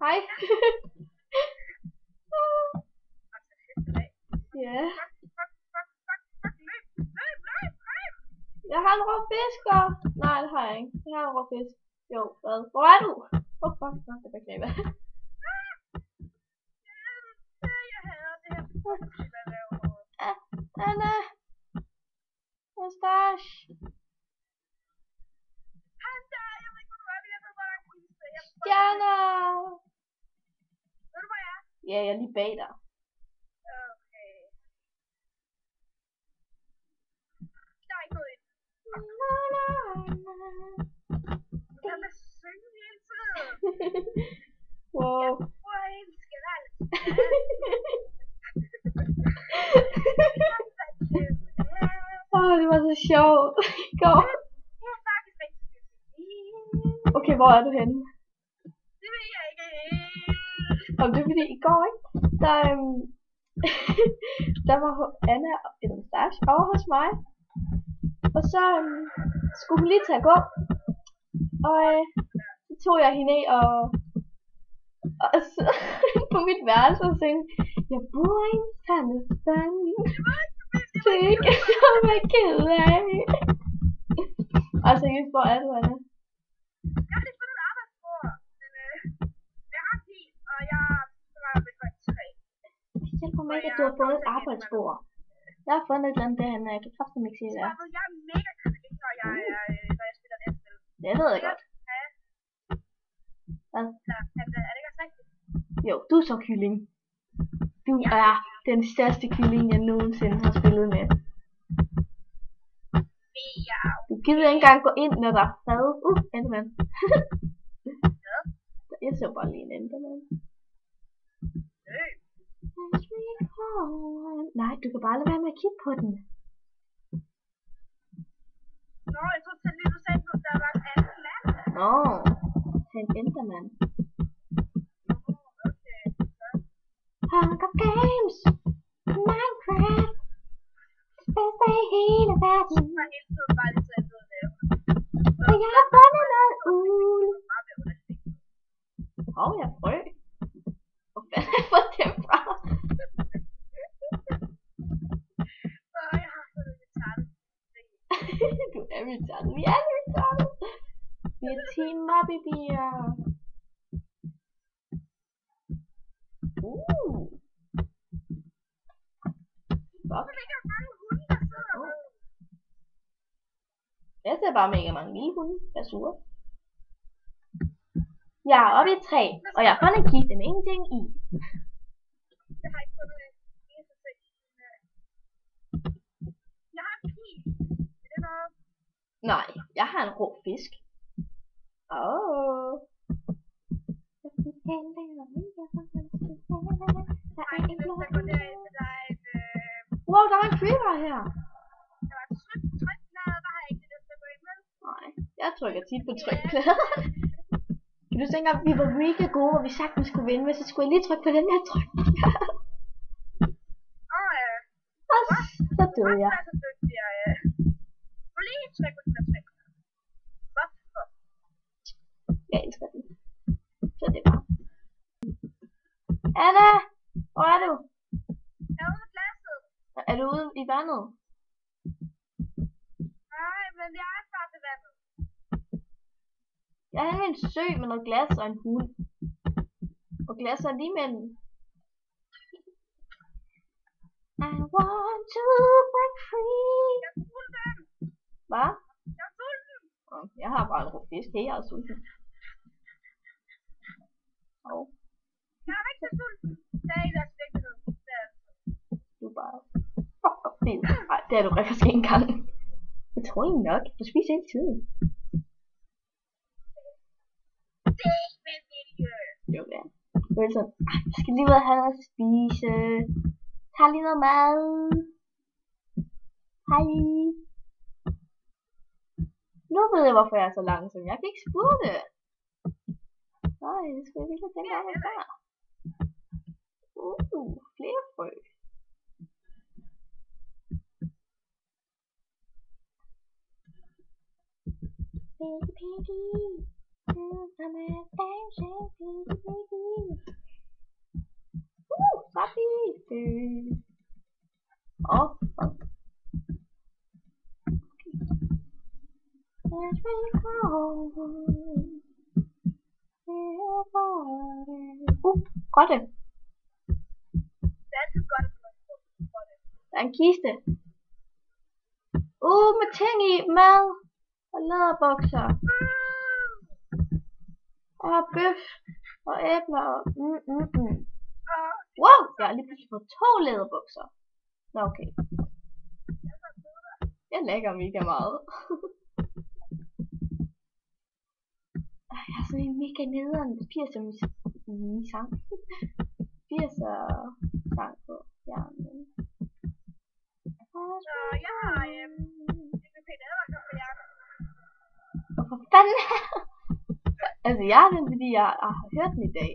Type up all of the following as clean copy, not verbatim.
Hej. Ja. Jeg har en rå fisker. Nej, det har jeg ikke. Jeg har en rå fisk. Jo, hvad? Hvor er du? Hvor fuck? Nå, det er knæbe. Anna. Mustache. Stjerner. Ved du, hvor jeg er? Ja, jeg er lige bag dig. Okay. Der er ikke noget ind. Du kan da synge hele tiden. Wow. Hvor er en skanal? Det var så sjovt i går. Det er faktisk rigtig. Okay, hvor er du henne? Det ved jeg ikke. Og det er fordi i går, ikke? Der var Anna og Mustache over hos mig. Og så skulle hun lige tage at gå. Og så tog jeg hende af og så på mit værelse og sagde, jeg bor i en sandespand. Det er ikke så meget ked af. Og seriøst, hvor er du, Anna? Jeg har lige fundet et arbejdsbord, men jeg har en bil, og jeg var ved et træ. Det hjælper mig ikke, at du har fundet et arbejdsbord. Jeg har fundet et eller andet derhen, og jeg kan kraftigt ikke sige det. Jeg er mega kylling, når jeg spiller det spil. Det ved jeg godt. Hvad? Er det ikke også rigtigt? Jo, du er så kylling. Du er den største kylling, jeg nogensinde har spillet med. Du gider ikke engang gå ind, når der er fred. Enderman. Jeg så bare lige en Enderman. Nej, du kan bare lade være med at kigge på den. Nå, jeg tror til lige du sagde, at der var en anden mand. Nå, til en Enderman. Hunger Games, Minecraft, bedste i hele verden. Jeg har hele tiden bare lige taget noget der. Og jeg har fundet noget uld. Jeg er frø. Hvor fanden har jeg fået dem fra? Jeg har fundet retarded. Du er retarded. Vi er retarded. Vi er team mobbybier. Jeg ser bare mega mange lille hunde, der er sure. Jeg er oppe i et træ, og jeg har fundet en kiste med ingenting i. Jeg har ikke fundet en eneste ting. Jeg har en pil. Er det noget? Nej, jeg har en rå fisk. Wow, der var en creeper her. Der var et trykplade, der har jeg ikke lyst til at gå ind med. Nej, jeg trykker tit på trykplade. Kan du se engang, vi var mega gode, og vi sagtens skulle vinde, men så skulle jeg lige trykke på den her trykplade. Og så døde jeg. Hvorfor er så dygtig, Må lige trykke på den her trykplade. Hvorfor? Jeg elsker den. Så det er bare. Anna, hvor er du? Jeg er ude af glasset. Er du ude i vandet? Nej, men jeg er snart ved vandet. Jeg har en sø med noget glas og en hund. Og glas er lige mellem. I want to break free. Jeg er sulten. Hvad? Jeg er sulten. Jeg har bare en rå fisk. Hey, jeg er sulten. Jeg er rigtig sulten. Det er ikke deres vigtighed. Du er bare. Nej, det er du faktisk ikke engang. Jeg tror ikke nok. Du spiser hele tiden. Det er ikke min vilje. Jo, ja. Jeg skal lige ud og have noget at spise. Tag lige noget mad. Hej. Nu ved jeg, hvorfor jeg er så langsom. Jeg kan ikke spurte. Nej, det skal jeg virkelig tænke over der. Flere frø. Piggy, piggy, I'm a dancing piggy, piggy. Åh, fuck. Grotte. Det er altid godt at få noget for det. Der er en kiste. Med ting i. Mad. Og læderbukser. Jeg har bøf. Og æbler. Wow, jeg har lige pludselig fået 2 læderbukser. Nå, okay. Jeg lægger mega meget. Jeg har sådan en mega nederen 80'er sang. 80'er sang på hjernen. Så jeg har DVP Advarsel på hjernen. Hvorfor fanden? Altså jeg har den, fordi jeg har hørt den i dag.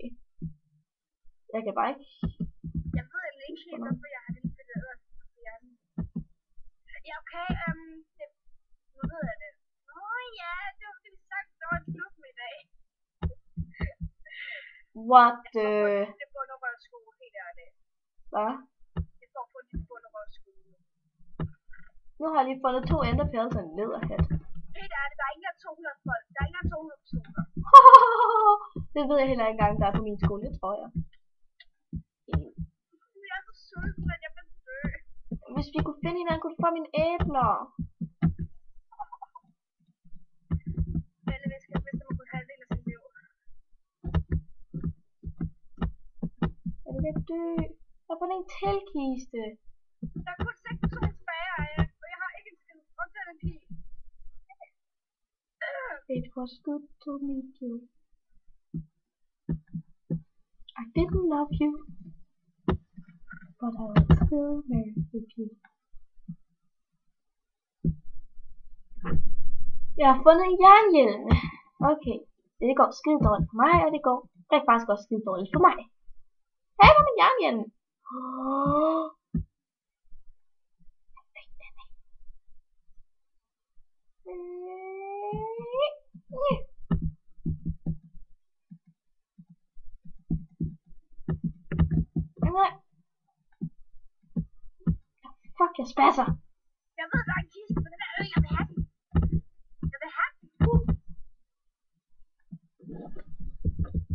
Jeg kan bare ikke. Jeg ved ikke helt, hvorfor jeg har DVP Advarsel på hjernen. Ja, okay, nu ved jeg det. Ja, det var fordi vi sagde, at der var en klub med i dag. What the... Det er bunderøvsskole, helt ærligt. Hvad? Jeg står på en bunderøvsskole. Nu har jeg lige fundet 2 enderpearls og en læderhat. Helt ærligt, der er ikke engang 200 folk. Der er ikke engang 200 personer. Det ved jeg heller ikke engang, der er på min skole, det tror jeg. Jeg er så sulten, at jeg vil dø. Hvis vi kunne finde hinanden, kunne du få mine æbler. Alle visker, hvis man kunne halvdelen af sit liv. Er det ved at dø? Jeg har fundet en telkiste. Der er kun 6 personer tilbage, og jeg har ikke en undtaget pige. It was good to meet you. I didn't love you, but I was still married with you. Jeg har fundet en jernhjelm. Okay, det går skide dårligt for mig, og det går faktisk også skide dårligt for mig. Her var min jernhjelm. Fuck, jeg spasser. Jeg ved, der er en kiste på den der ø, jeg vil have den. Jeg vil have den.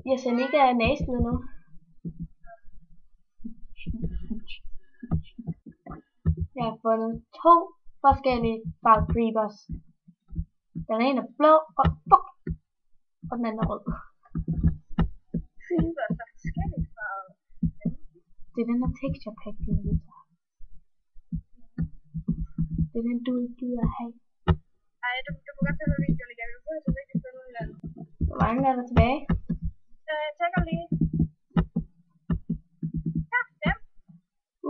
Jeg ser mega næsende nu. Jeg har fundet 2 forskellige farve creepers. Den ene er blå og den anden er rød. Creepers er forskellige farver. Det er den der texture pack, den vi tager. Det er den, du ikke gider have. Ej, du må godt tage videoen igen. Du får så rigtig finde ud af den. Hvor mange er der tilbage? Jeg tjekker lige. Ja, 5.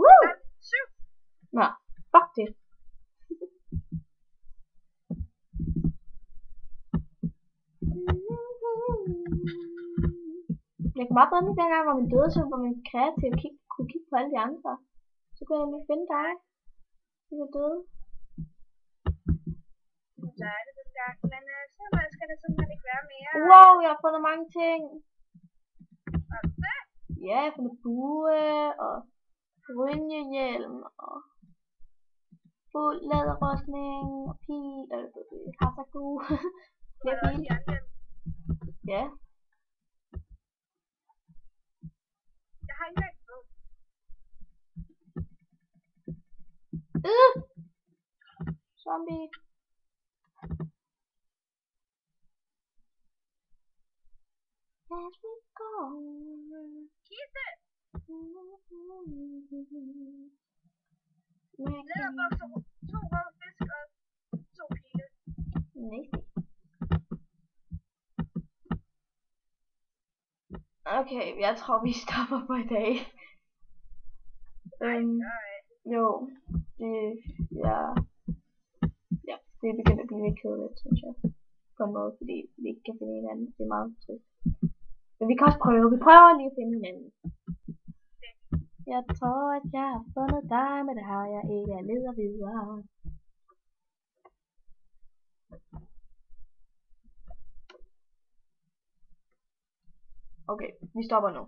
Woo! 7. Nå, fuck det. Jeg kan bare bedre dengang, hvor man døde, så var man kreativ og kunne kigge på alle de andre. Så kunne jeg lige finde dig. Det er døde. Så er det den der. Men så skal det simpelthen ikke være mere. Wow, jeg har fundet mange ting. Og hvad? Ja, jeg har fundet bue og brynjehjelm og fuld læderrustning og pil. Har sagt du. Flere pil. Ja. Jeg har ikke rigtig bog. Zombie. As we go. Kiste! Læderbukser, 2 røde fisk og 2 pile. Næste. Okay, jeg tror vi stopper på i dag. Jo, det begynder at blive lidt kedeligt, synes jeg. På en måde, fordi vi ikke kan finde hinanden. Det er meget trist. Men vi kan også prøve. Vi prøver lige at finde hinanden. Jeg tror, at jeg har fundet dig, men det har jeg ikke. Jeg leder videre. Okay, vi stopper nu.